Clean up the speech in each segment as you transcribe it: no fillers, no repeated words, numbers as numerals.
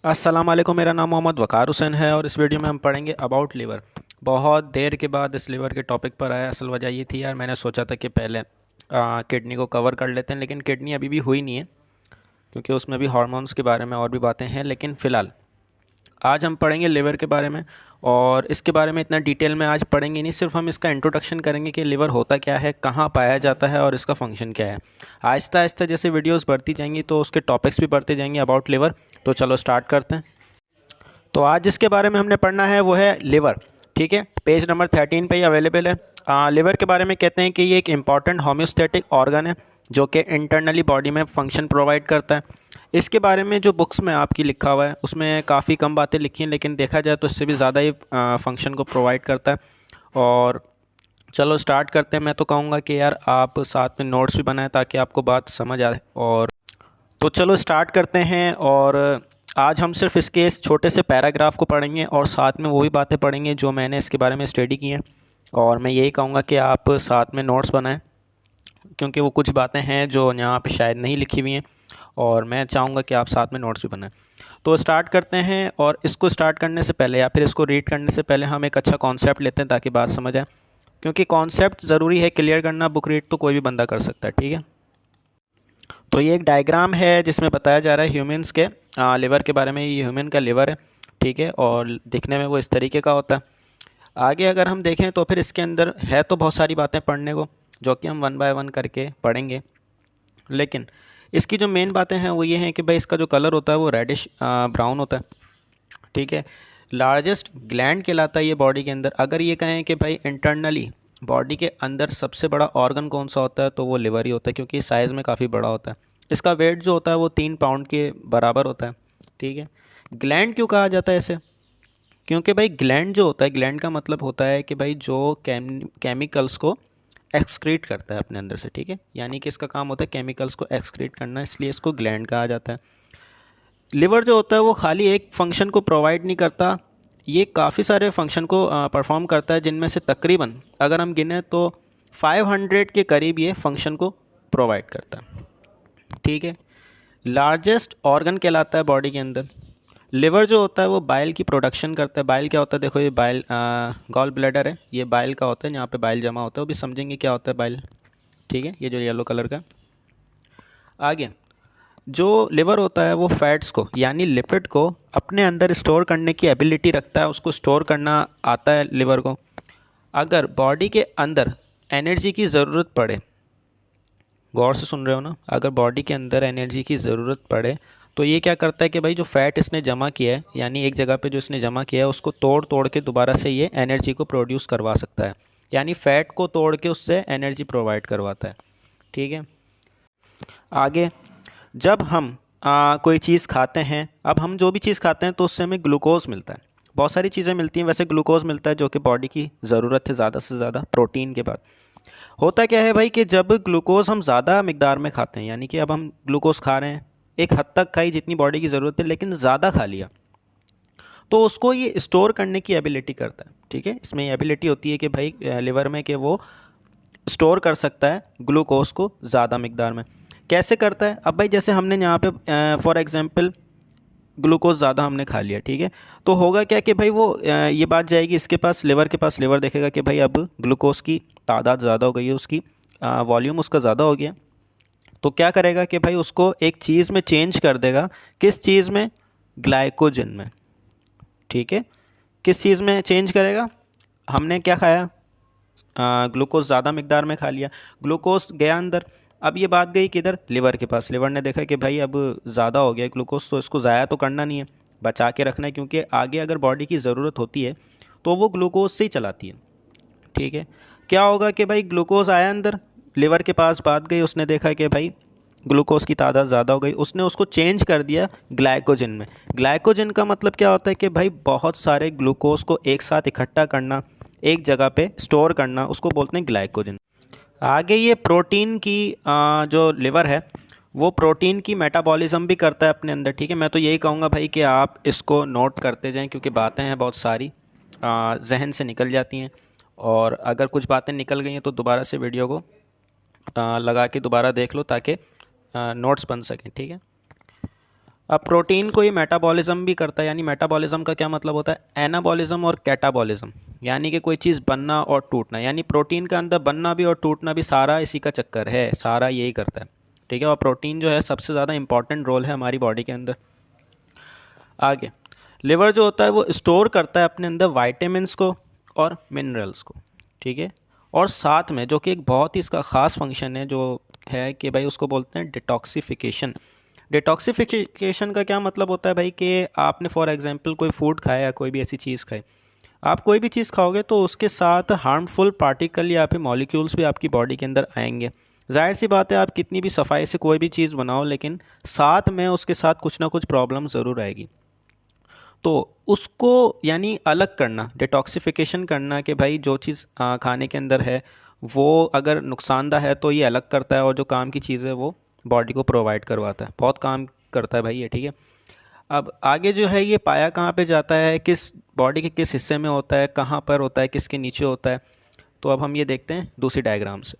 अस्सलाम वालेकुम। मेरा नाम मोहम्मद वक़ार हुसैन है और इस वीडियो में हम पढ़ेंगे अबाउट लिवर। बहुत देर के बाद इस लिवर के टॉपिक पर आया। असल वजह ये थी यार, मैंने सोचा था कि पहले किडनी को कवर कर लेते हैं, लेकिन किडनी अभी भी हुई नहीं है क्योंकि उसमें भी हार्मोन्स के बारे में और भी बातें हैं। लेकिन फ़िलहाल आज हम पढ़ेंगे लिवर के बारे में, और इसके बारे में इतना डिटेल में आज पढ़ेंगे नहीं, सिर्फ हम इसका इंट्रोडक्शन करेंगे कि लिवर होता क्या है, कहाँ पाया जाता है और इसका फंक्शन क्या है। आहिस्ता आहिस्ता जैसे वीडियोस बढ़ती जाएंगी तो उसके टॉपिक्स भी बढ़ते जाएंगे अबाउट लिवर। तो चलो स्टार्ट करते हैं। तो आज जिसके बारे में हमने पढ़ना है वो है लिवर। ठीक है, पेज नंबर 13 पे ही अवेलेबल है। लिवर के बारे में कहते हैं कि ये एक इम्पॉर्टेंट होम्योस्टैटिक ऑर्गन है जो कि इंटरनली बॉडी में फंक्शन प्रोवाइड करता है। इसके बारे में जो बुक्स में आपकी लिखा हुआ है उसमें काफ़ी कम बातें लिखी हैं, लेकिन देखा जाए तो इससे भी ज़्यादा ही फंक्शन को प्रोवाइड करता है। और चलो स्टार्ट करते हैं। मैं तो कहूँगा कि यार आप साथ में नोट्स भी बनाएं ताकि आपको बात समझ आए। और तो चलो स्टार्ट करते हैं। और आज हम सिर्फ इसके इस छोटे से पैराग्राफ को पढ़ेंगे और साथ में वो भी बातें पढ़ेंगे जो मैंने इसके बारे में स्टडी की हैं। और मैं यही कहूँगा कि आप साथ में नोट्स बनाएं क्योंकि वो कुछ बातें हैं जो यहाँ पे शायद नहीं लिखी हुई हैं, और मैं चाहूँगा कि आप साथ में नोट्स भी बनाएं। तो स्टार्ट करते हैं। और इसको स्टार्ट करने से पहले या फिर इसको रीड करने से पहले हम एक अच्छा कॉन्सेप्ट लेते हैं ताकि बात समझ आए, क्योंकि कॉन्सेप्ट ज़रूरी है क्लियर करना। बुक रीड तो कोई भी बंदा कर सकता है, ठीक है। तो ये एक डायग्राम है जिसमें बताया जा रहा है ह्यूमंस के लिवर के बारे में। ये ह्यूमन का लिवर है, ठीक है, और दिखने में वो इस तरीके का होता है। आगे अगर हम देखें तो फिर इसके अंदर है तो बहुत सारी बातें पढ़ने को, जो कि हम वन बाय वन करके पढ़ेंगे। लेकिन इसकी जो मेन बातें हैं वो ये हैं कि भाई इसका जो कलर होता है वो रेडिश ब्राउन होता है, ठीक है। लार्जेस्ट ग्लैंड कहलाता है ये बॉडी के अंदर। अगर ये कहें कि भाई इंटरनली बॉडी के अंदर सबसे बड़ा ऑर्गन कौन सा होता है तो वो लिवर ही होता है, क्योंकि साइज़ में काफ़ी बड़ा होता है। इसका वेट जो होता है वो 3 पाउंड के बराबर होता है, ठीक है। ग्लैंड क्यों कहा जाता है इसे? क्योंकि भाई ग्लैंड जो होता है, ग्लैंड का मतलब होता है कि भाई जो केमिकल्स को एक्सक्रीट करता है अपने अंदर से, ठीक है। यानी कि इसका काम होता है केमिकल्स को एक्सक्रीट करना, इसलिए इसको ग्लैंड कहा जाता है। लिवर जो होता है वो खाली एक फंक्शन को प्रोवाइड नहीं करता, ये काफ़ी सारे फंक्शन को परफॉर्म करता है, जिनमें से तकरीबन अगर हम गिने तो 500 के करीब ये फंक्शन को प्रोवाइड करता है, ठीक है। लार्जेस्ट ऑर्गन कहलाता है बॉडी के अंदर। लिवर जो होता है वो बाइल की प्रोडक्शन करता है। बाइल क्या होता है? देखो ये बाइल गॉल ब्लैडर है, ये बाइल का होता है, यहाँ पे बाइल जमा होता है, वो भी समझेंगे क्या होता है बाइल, ठीक है। ये जो येलो कलर का आगे जो लिवर होता है वो फैट्स को यानी लिपिड को अपने अंदर स्टोर करने की एबिलिटी रखता है, उसको स्टोर करना आता है लिवर को। अगर बॉडी के अंदर एनर्जी की ज़रूरत पड़े, गौर से सुन रहे हो ना, अगर बॉडी के अंदर एनर्जी की ज़रूरत पड़े तो ये क्या करता है कि भाई जो फ़ैट इसने जमा किया है, यानी एक जगह पे जो इसने जमा किया है, उसको तोड़ तोड़ के दोबारा से ये एनर्जी को प्रोड्यूस करवा सकता है। यानी फ़ैट को तोड़ के उससे एनर्जी प्रोवाइड करवाता है, ठीक है। आगे जब हम कोई चीज़ खाते हैं, अब हम जो भी चीज़ खाते हैं तो उससे हमें ग्लूकोज मिलता है। बहुत सारी चीज़ें मिलती हैं, वैसे ग्लूकोज मिलता है जो कि बॉडी की ज़रूरत है ज़्यादा से ज़्यादा प्रोटीन के बाद। होता क्या है भाई कि जब ग्लूकोज हम ज़्यादा मिकदार में खाते हैं, यानी कि अब हम ग्लूकोज खा रहे हैं, एक हद तक खाई जितनी बॉडी की ज़रूरत है, लेकिन ज़्यादा खा लिया, तो उसको ये स्टोर करने की एबिलिटी करता है, ठीक है। इसमें एबिलिटी होती है कि भाई लिवर में कि वो स्टोर कर सकता है ग्लूकोज को ज़्यादा मिकदार में। कैसे करता है? अब भाई जैसे हमने यहाँ पे फॉर एग्जांपल ग्लूकोज ज़्यादा हमने खा लिया, ठीक है, तो होगा क्या कि भाई वो ये बात जाएगी इसके पास, लिवर के पास। लिवर देखेगा कि भाई अब ग्लूकोज की तादाद ज़्यादा हो गई है, उसकी वॉल्यूम उसका ज़्यादा हो गया, तो क्या करेगा कि भाई उसको एक चीज़ में चेंज कर देगा। किस चीज़ में? ग्लाइकोजन में, ठीक है। किस चीज़ में चेंज करेगा? हमने क्या खाया? ग्लूकोज ज़्यादा मिकदार में खा लिया, ग्लूकोज गया अंदर। अब ये बात गई किधर? लिवर के पास। लिवर ने देखा कि भाई अब ज़्यादा हो गया ग्लूकोज, तो इसको ज़ाया तो करना नहीं है, बचा के रखना है, क्योंकि आगे अगर बॉडी की ज़रूरत होती है तो वो ग्लूकोज से ही चलाती है, ठीक है। क्या होगा कि भाई ग्लूकोज आया अंदर, लिवर के पास बात गई, उसने देखा कि भाई ग्लूकोज की तादाद ज़्यादा हो गई, उसने उसको चेंज कर दिया ग्लाइकोजन में। ग्लाइकोजन का मतलब क्या होता है कि भाई बहुत सारे ग्लूकोज को एक साथ इकट्ठा करना, एक जगह पे स्टोर करना, उसको बोलते हैं ग्लाइकोजन। आगे ये प्रोटीन की जो लिवर है वो प्रोटीन की मेटाबॉलिज्म भी करता है अपने अंदर, ठीक है। मैं तो यही कहूँगा भाई कि आप इसको नोट करते जाएं, क्योंकि बातें हैं बहुत सारी जहन से निकल जाती हैं, और अगर कुछ बातें निकल गई हैं तो दोबारा से वीडियो को लगा के दोबारा देख लो ताकि नोट्स बन सकें, ठीक है। अब प्रोटीन को ये मेटाबॉलिज्म भी करता है, यानी मेटाबॉलिज्म का क्या मतलब होता है, एनाबॉलिज्म और कैटाबॉलिज्म, यानी कि कोई चीज़ बनना और टूटना, यानी प्रोटीन के अंदर बनना भी और टूटना भी सारा इसी का चक्कर है, सारा यही करता है, ठीक है। और प्रोटीन जो है सबसे ज़्यादा इंपॉर्टेंट रोल है हमारी बॉडी के अंदर। आगे लिवर जो होता है वो स्टोर करता है अपने अंदर वाइटामिन्स को और मिनरल्स को, ठीक है। और साथ में जो कि एक बहुत ही इसका ख़ास फंक्शन है जो है कि भाई उसको बोलते हैं डिटॉक्सिफिकेशन। डिटॉक्सिफिकेशन का क्या मतलब होता है भाई कि आपने फॉर एग्जांपल कोई फूड खाया या कोई भी ऐसी चीज़ खाई, आप कोई भी चीज़ खाओगे तो उसके साथ हार्मफुल पार्टिकल या फिर मॉलिक्यूल्स भी आपकी बॉडी के अंदर आएंगे। जाहिर सी बात है आप कितनी भी सफाई से कोई भी चीज़ बनाओ लेकिन साथ में उसके साथ कुछ ना कुछ प्रॉब्लम ज़रूर आएगी। तो उसको यानी अलग करना, डिटॉक्सिफिकेशन करना कि भाई जो चीज़ खाने के अंदर है वो अगर नुकसानदा है तो ये अलग करता है, और जो काम की चीज़ है वो बॉडी को प्रोवाइड करवाता है, बहुत काम करता है भाई ये, ठीक है। अब आगे जो है ये पाया कहाँ पे जाता है, किस बॉडी के किस हिस्से में होता है, कहाँ पर होता है, किसके नीचे होता है, तो अब हम ये देखते हैं दूसरी डायग्राम से।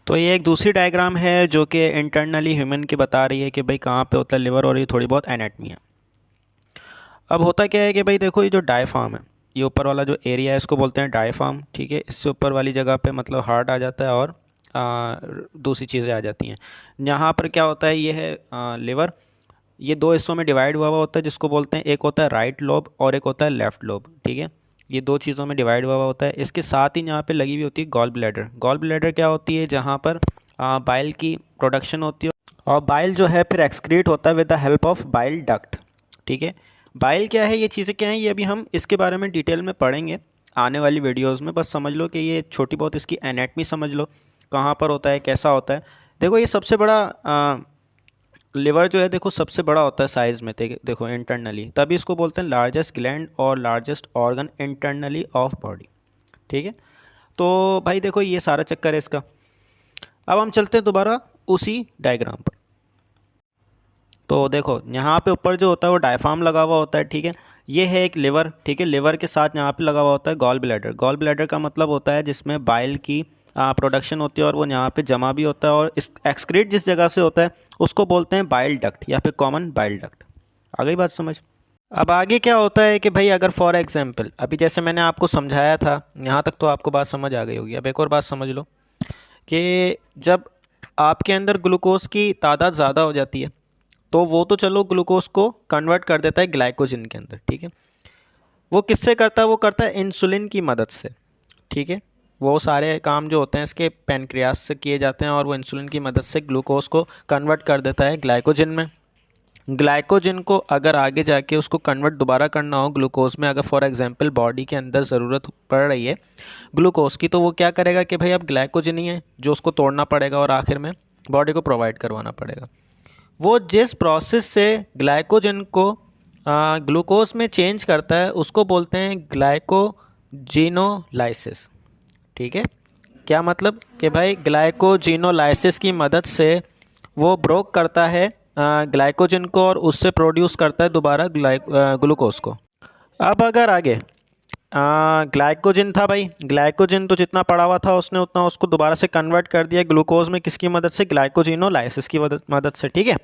तो ये एक दूसरी डायग्राम है जो कि इंटरनली ह्यूमन की बता रही है कि भाई कहाँ पे होता है लिवर, और ये थोड़ी बहुत एनाटमी है। अब होता क्या है कि भाई देखो ये जो डायफ्राम है, ये ऊपर वाला जो एरिया है इसको बोलते हैं डायफ्राम, ठीक है। इससे ऊपर वाली जगह पे मतलब हार्ट आ जाता है और दूसरी चीज़ें आ जाती हैं। यहाँ पर क्या होता है, ये है लिवर, ये दो हिस्सों में डिवाइड हुआ होता है जिसको बोलते हैं, एक होता है राइट लोब और एक होता है लेफ़्ट लोब, ठीक है। ये दो चीज़ों में डिवाइड हुआ होता है। इसके साथ ही यहाँ पे लगी हुई होती है गॉल ब्लैडर। गॉल ब्लैडर क्या होती है, जहाँ पर बाइल की प्रोडक्शन होती है और बाइल जो है फिर एक्सक्रीट होता है with the help of bile duct, ठीक है। बाइल क्या है, ये चीज़ें क्या हैं, ये अभी हम इसके बारे में डिटेल में पढ़ेंगे आने वाली वीडियोज़ में। बस समझ लो कि ये छोटी बहुत इसकी एनाटमी समझ लो, कहाँ पर होता है, कैसा होता है। देखो ये सबसे बड़ा लिवर जो है देखो सबसे बड़ा होता है साइज़ में, देखो इंटरनली, तभी इसको बोलते हैं लार्जेस्ट ग्लैंड और largest organ internally of body, ठीक है। तो भाई देखो ये सारा चक्कर है इसका। अब हम चलते हैं दोबारा उसी डायग्राम पर। तो देखो यहाँ पे ऊपर जो होता है वो डायफ्राम लगा हुआ होता है, ठीक है। ये है एक लिवर, ठीक है। लिवर के साथ यहाँ पे लगा हुआ होता है गॉल ब्लैडर। गॉल ब्लैडर का मतलब होता है जिसमें बाइल की प्रोडक्शन होती है और वो यहाँ पे जमा भी होता है, और इस एक्सक्रीट जिस जगह से होता है उसको बोलते हैं बाइल डक्ट या फिर कॉमन बाइल डक्ट। आ गई बात समझ। अब आगे क्या होता है कि भाई अगर फॉर एग्जांपल अभी जैसे मैंने आपको समझाया था यहाँ तक तो आपको बात समझ आ गई होगी। अब एक और बात समझ लो कि जब आपके अंदर ग्लूकोज की तादाद ज़्यादा हो जाती है तो वो तो चलो ग्लूकोज को कन्वर्ट कर देता है ग्लाइकोजन के अंदर, ठीक है। वो किससे करता है, वो करता है इंसुलिन की मदद से, ठीक है। वो सारे काम जो होते हैं इसके पैनक्रियास से किए जाते हैं और वो इंसुलिन की मदद से ग्लूकोज को कन्वर्ट कर देता है ग्लाइकोजन में। ग्लाइकोजन को अगर आगे जाके उसको कन्वर्ट दोबारा करना हो ग्लूकोज में, अगर फॉर एग्जांपल बॉडी के अंदर ज़रूरत पड़ रही है ग्लूकोज की, तो वो क्या करेगा कि भाई अब ग्लाइकोजन ही है जो उसको तोड़ना पड़ेगा और आखिर में बॉडी को प्रोवाइड करवाना पड़ेगा। वो जिस प्रोसेस से ग्लाइकोजन को ग्लूकोज में चेंज करता है उसको बोलते हैं ग्लाइकोजिनोलाइसिस, ठीक है। क्या मतलब कि भाई ग्लाइकोजिनोलाइसिस की मदद से वो ब्रोक करता है ग्लाइकोजन को और उससे प्रोड्यूस करता है दोबारा ग्लूकोज को। अब अगर आगे ग्लाइकोजन था भाई, ग्लाइकोजन तो जितना पड़ा हुआ था उसने उतना उसको दोबारा से कन्वर्ट कर दिया ग्लूकोज में, किसकी मदद से, ग्लाइकोजिनोलाइसिस की मदद से, ठीक है।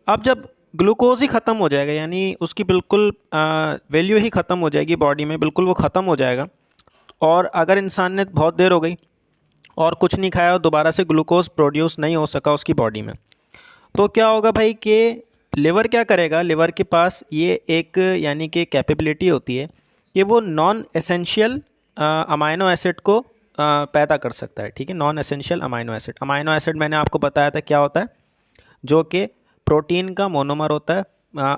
अब जब ग्लूकोज ही ख़त्म हो जाएगा यानी उसकी बिल्कुल वैल्यू ही ख़त्म हो जाएगी बॉडी में, बिल्कुल वो ख़त्म हो जाएगा, और अगर इंसान ने बहुत देर हो गई और कुछ नहीं खाया और दोबारा से ग्लूकोज प्रोड्यूस नहीं हो सका उसकी बॉडी में, तो क्या होगा भाई कि लिवर क्या करेगा, लिवर के पास ये एक यानी कि कैपेबिलिटी होती है कि वो नॉन एसेंशियल अमाइनो एसिड को पैदा कर सकता है, ठीक है। Non essential amino acid, amino acid मैंने आपको बताया था क्या होता है, जो कि प्रोटीन का मोनोमर होता है,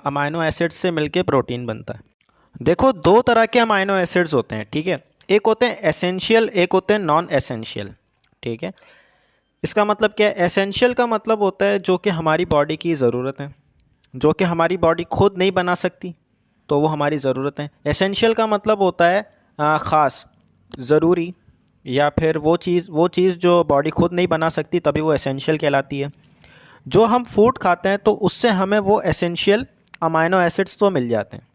अमाइनो एसिड से मिलके प्रोटीन बनता है। देखो दो तरह के अमाइनो एसिड्स होते हैं, ठीक है। एक होते हैं एसेंशियल, एक होते हैं नॉन एसेंशियल, ठीक है। इसका मतलब क्या है, एसेंशियल का मतलब होता है जो कि हमारी बॉडी की ज़रूरत है, जो कि हमारी बॉडी खुद नहीं बना सकती तो वो हमारी ज़रूरत है। एसेंशियल का मतलब होता है ख़ास, ज़रूरी, या फिर वो चीज़ जो बॉडी खुद नहीं बना सकती तभी वो एसेंशियल कहलाती है। जो हम फूड खाते हैं तो उससे हमें वो एसेंशियल अमाइनो एसिड्स तो मिल जाते हैं।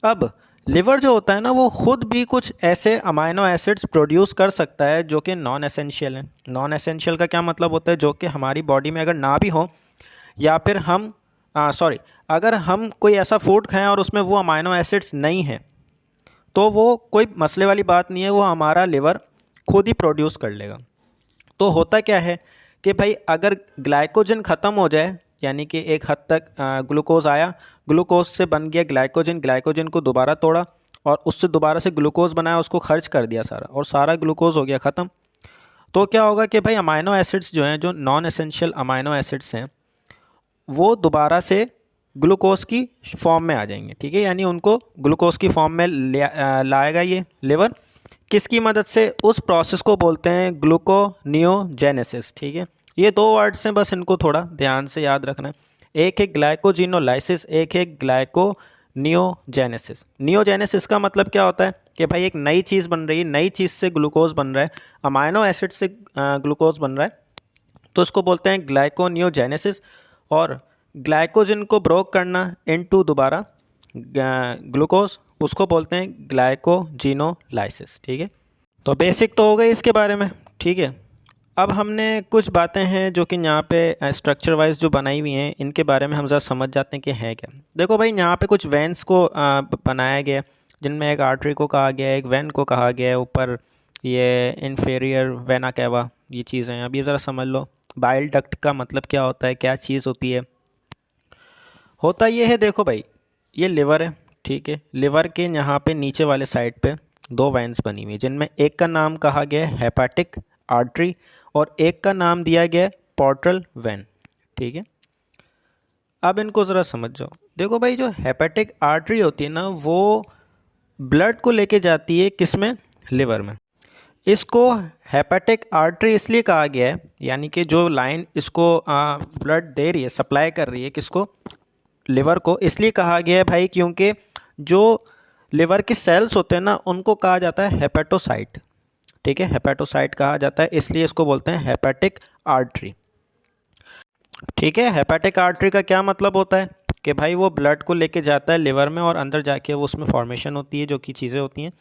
अब लिवर जो होता है ना वो खुद भी कुछ ऐसे अमाइनो एसिड्स प्रोड्यूस कर सकता है जो कि नॉन एसेंशियल हैं। नॉन एसेंशियल का क्या मतलब होता है, जो कि हमारी बॉडी में अगर ना भी हो या फिर हम अगर हम कोई ऐसा फूड खाएं और उसमें वो अमाइनो एसिड्स नहीं हैं, तो वो कोई मसले वाली बात नहीं है, वो हमारा लिवर खुद ही प्रोड्यूस कर लेगा। तो होता क्या है कि भाई अगर ग्लाइकोजन ख़त्म हो जाए, यानी कि एक हद तक ग्लूकोज आया, ग्लूकोज से बन गया ग्लाइकोजन, ग्लाइकोजन को दोबारा तोड़ा और उससे दोबारा से ग्लूकोज बनाया, उसको खर्च कर दिया सारा, और सारा ग्लूकोज हो गया ख़त्म। तो क्या होगा कि भाई अमाइनो एसिड्स जो हैं, जो नॉन एसेंशियल अमाइनो एसिड्स हैं, वो दोबारा से ग्लूकोज की फॉर्म में आ जाएंगे, ठीक है। यानी उनको ग्लूकोज की फॉर्म में लाएगा ये लिवर। किसकी मदद से? उस प्रोसेस को बोलते हैं ग्लूकोनियोजेनेसिस, ठीक है। ये दो वर्ड्स हैं, बस इनको थोड़ा ध्यान से याद रखना है। एक है ग्लाइकोजिनोलाइसिस, एक है ग्लाइकोनियोजेनेसिस। नियोजेनेसिस का मतलब क्या होता है कि भाई एक नई चीज़ बन रही है, नई चीज़ से ग्लूकोज बन रहा है, अमाइनो एसिड से ग्लूकोज बन रहा है, तो उसको बोलते हैं ग्लाइकोनियोजेनेसिस। और ग्लाइकोजन को ब्रोक करना इनटू दोबारा ग्लूकोज, उसको बोलते हैं ग्लाइकोजिनोलाइसिस, ठीक है। तो बेसिक तो हो गई इसके बारे में, ठीक है। अब हमने कुछ बातें हैं जो कि यहाँ पे स्ट्रक्चर वाइज जो बनाई हुई हैं, इनके बारे में हम ज़रा समझ जाते हैं कि है क्या। देखो भाई, यहाँ पे कुछ वेंस को बनाया गया, जिनमें एक आर्टरी को कहा गया है, एक वेन को कहा गया है, ऊपर ये इन्फेरियर वेना कैवा, ये चीज़ें हैं। अब ये ज़रा समझ लो, बाइल डक्ट का मतलब क्या होता है, क्या चीज़ होती है। होता ये है, देखो भाई, ये लिवर है, ठीक है। लिवर के यहाँ पे नीचे वाले साइड पे दो वेंस बनी हुई है, जिनमें एक का नाम कहा गया है हेपाटिक आर्टरी और एक का नाम दिया गया है पोर्टल वेन, ठीक है। अब इनको ज़रा समझ जाओ। देखो भाई, जो हेपेटिक आर्टरी होती है ना, वो ब्लड को लेके जाती है किस में? लिवर में। इसको हेपेटिक आर्टरी इसलिए कहा गया है, यानी कि जो लाइन इसको ब्लड दे रही है, सप्लाई कर रही है किसको? लिवर को। इसलिए कहा गया है भाई, क्योंकि जो लिवर के सेल्स होते हैं ना, उनको कहा जाता है हेपेटोसाइट, ठीक है। हेपेटोसाइट कहा जाता है, इसलिए इसको बोलते हैं हेपेटिक आर्टरी, ठीक है। हेपेटिक आर्टरी का क्या मतलब होता है कि भाई वो ब्लड को लेके जाता है लिवर में और अंदर जाके वो उसमें फॉर्मेशन होती है, जो कि चीज़ें होती हैं।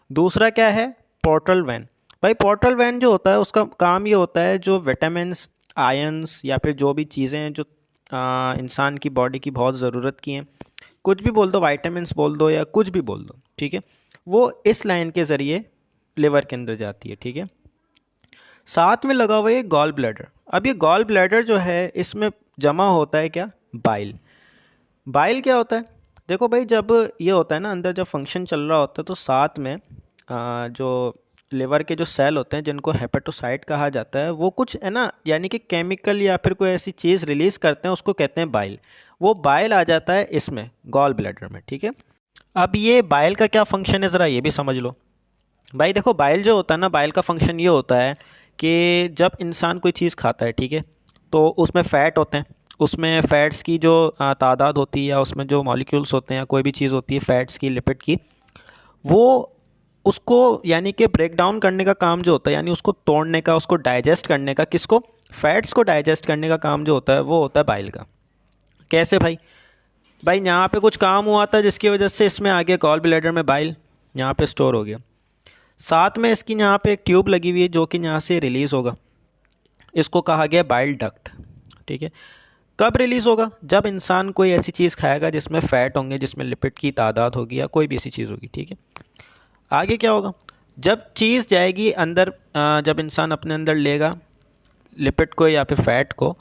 दूसरा क्या है? Portal vein. भाई पोर्टल वेन जो होता है, उसका काम ये होता है, जो विटामिन्स, आयंस या फिर जो भी चीज़ें हैं जो इंसान की बॉडी की बहुत ज़रूरत की हैं, कुछ भी बोल दो, वाइटामिन्स बोल दो या कुछ भी बोल दो, ठीक है, वो इस लाइन के ज़रिए लिवर के अंदर जाती है, ठीक है। साथ में लगा हुआ है गॉल ब्लैडर। अब ये गॉल ब्लैडर जो है, इसमें जमा होता है क्या? बाइल। बाइल क्या होता है? देखो भाई, जब ये होता है ना, अंदर जब फंक्शन चल रहा होता है, तो साथ में जो लिवर के जो सेल होते हैं, जिनको हेपेटोसाइट कहा जाता है, वो कुछ है ना, यानी कि केमिकल या फिर कोई ऐसी चीज़ रिलीज़ करते हैं, उसको कहते हैं बाइल। वो बाइल आ जाता है इसमें गॉल ब्लैडर में, ठीक है। अब ये बाइल का क्या फंक्शन है, ज़रा ये भी समझ लो। भाई देखो, बाइल जो होता है ना, बाइल का फंक्शन ये होता है कि जब इंसान कोई चीज़ खाता है, ठीक है, तो उसमें फ़ैट होते हैं, उसमें फ़ैट्स की जो तादाद होती है, या उसमें जो मॉलिक्यूल्स होते हैं, या कोई भी चीज़ होती है फ़ैट्स की, लिपिड की, वो उसको यानी कि ब्रेक डाउन करने का काम जो होता है, यानी उसको तोड़ने का, उसको डाइजेस्ट करने का, किसको? फ़ैट्स को डाइजेस्ट करने का काम जो होता है, वो होता है बाइल का। कैसे भाई? भाई यहाँ पे कुछ काम हुआ था, जिसकी वजह से इसमें आ गया गॉल ब्लैडर में बाइल, यहाँ पे स्टोर हो गया। साथ में इसकी यहाँ पे एक ट्यूब लगी हुई है, जो कि यहाँ से रिलीज़ होगा, इसको कहा गया बाइल डक्ट, ठीक है। कब रिलीज़ होगा? जब इंसान कोई ऐसी चीज़ खाएगा जिसमें फ़ैट होंगे, जिसमें लिपिड की तादाद होगी, या कोई भी ऐसी चीज़ होगी, ठीक है। आगे क्या होगा? जब चीज़ जाएगी अंदर, जब इंसान अपने अंदर लेगा लिपिड को या फिर फ़ैट को,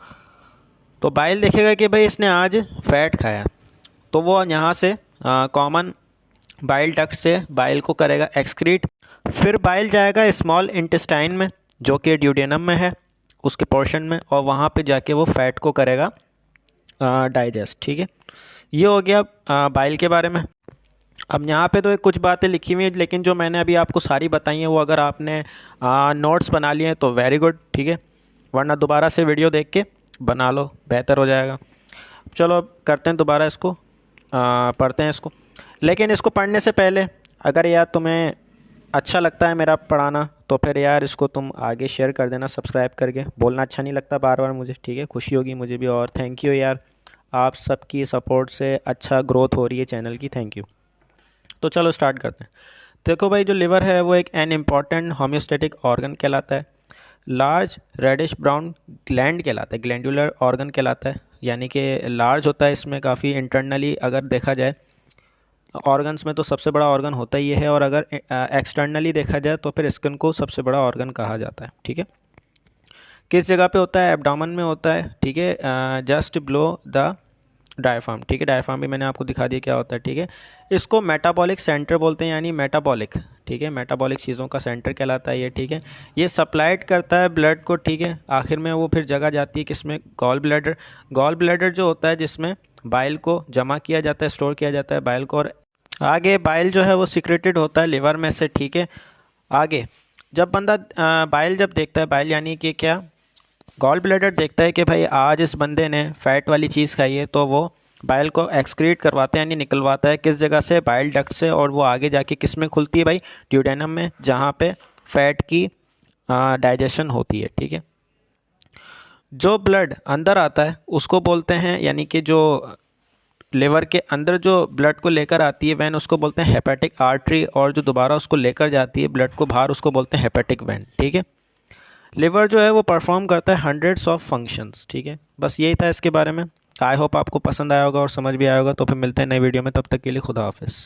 तो बाइल देखेगा कि भाई इसने आज फ़ैट खाया, तो वो यहाँ से कॉमन बाइल डक्ट से बाइल को करेगा एक्सक्रीट। फिर बाइल जाएगा स्मॉल इंटेस्टाइन में, जो कि ड्यूडेनम में है, उसके पोर्शन में, और वहाँ पे जाके वो फ़ैट को करेगा डाइजेस्ट, ठीक है। ये हो गया बाइल के बारे में। अब यहाँ पे तो कुछ बातें लिखी हुई हैं, लेकिन जो मैंने अभी आपको सारी बताई हैं, वो अगर आपने नोट्स बना लिए हैं तो वेरी गुड, ठीक है, वरना दोबारा से वीडियो देख के बना लो, बेहतर हो जाएगा। चलो अब करते हैं दोबारा इसको, पढ़ते हैं इसको। लेकिन इसको पढ़ने से पहले, अगर यार तुम्हें अच्छा लगता है मेरा पढ़ाना, तो फिर यार इसको तुम आगे शेयर कर देना सब्सक्राइब करके। बोलना अच्छा नहीं लगता बार बार मुझे, ठीक है, खुशी होगी मुझे भी, और थैंक यू यार, आप सबकी सपोर्ट से अच्छा ग्रोथ हो रही है चैनल की, थैंक यू। तो चलो स्टार्ट करते हैं। देखो भाई, जो लिवर है वो एक एन इम्पॉर्टेंट होम्योस्टेटिक ऑर्गन कहलाता है। लार्ज रेडिश ब्राउन ग्लैंड कहलाता है, ग्लैंडुलर ऑर्गन कहलाता है, यानी कि लार्ज होता है इसमें काफ़ी। इंटरनली अगर देखा जाए ऑर्गन्स में तो सबसे बड़ा ऑर्गन होता ही है, और अगर एक्सटर्नली देखा जाए तो फिर स्किन को सबसे बड़ा ऑर्गन कहा जाता है, ठीक है। किस जगह पे होता है? एब्डोमेन में होता है, ठीक है, जस्ट बिलो द डायफ्राम, ठीक है। डायफ्राम भी मैंने आपको दिखा दिया क्या होता है, ठीक है। इसको मेटाबॉलिक सेंटर बोलते हैं, यानी मेटाबॉलिक, ठीक है, मेटाबॉलिक चीज़ों का सेंटर कहलाता है ये, ठीक है। ये सप्लाइड करता है ब्लड को, ठीक है। आखिर में वो फिर जगह जाती है किसमें? Gall bladder. गॉल ब्लैडर जो होता है जिसमें बाइल को जमा किया जाता है, स्टोर किया जाता है बाइल को, और आगे बाइल जो है वो सिक्रेटेड होता है लिवर में से, ठीक है। आगे जब बंदा बाइल जब देखता है, बाइल यानी कि क्या, गॉल ब्लैडर देखता है कि भाई आज इस बंदे ने फैट वाली चीज़ खाई है, तो वो बाइल को एक्सक्रीट करवाते हैं, यानी निकलवाता है। किस जगह से? बाइल डक्ट से, और वो आगे जाके किस में खुलती है भाई? ड्यूडेनम में, जहाँ पे फैट की डाइजेशन होती है, ठीक है। जो ब्लड अंदर आता है उसको बोलते हैं, यानी कि जो लिवर के अंदर जो ब्लड को लेकर आती है वैन, उसको बोलते हैं हेपेटिक आर्टरी, और जो दोबारा उसको लेकर जाती है ब्लड को बाहर, उसको बोलते हैं हेपेटिक वैन, ठीक है। लिवर जो है वो परफॉर्म करता है हंड्रेड्स ऑफ फंक्शंस, ठीक है। बस यही था इसके बारे में। आई होप आपको पसंद आया होगा और समझ भी आया होगा। तो फिर मिलते हैं नई वीडियो में, तब तक के लिए खुदा हाफिज़।